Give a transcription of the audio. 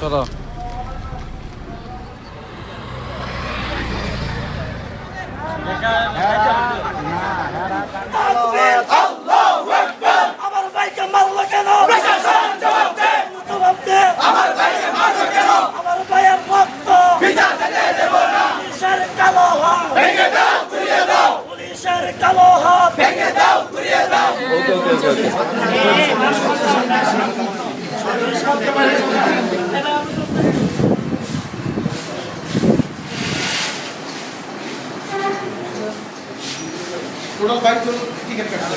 চলো। আমার ভাইকে মারলো কেন? আমার ভাইকে মারলো কেন? আমার ভাইয়ের রক্ত পুলিশের কালো হাত ভেঙে দাও, ঘুরিয়ে দাও। পুলিশের কালো হাত ভেঙে দাও, ঘুরিয়ে দাও। টোটাল 22 জন টিকিট কাটছে।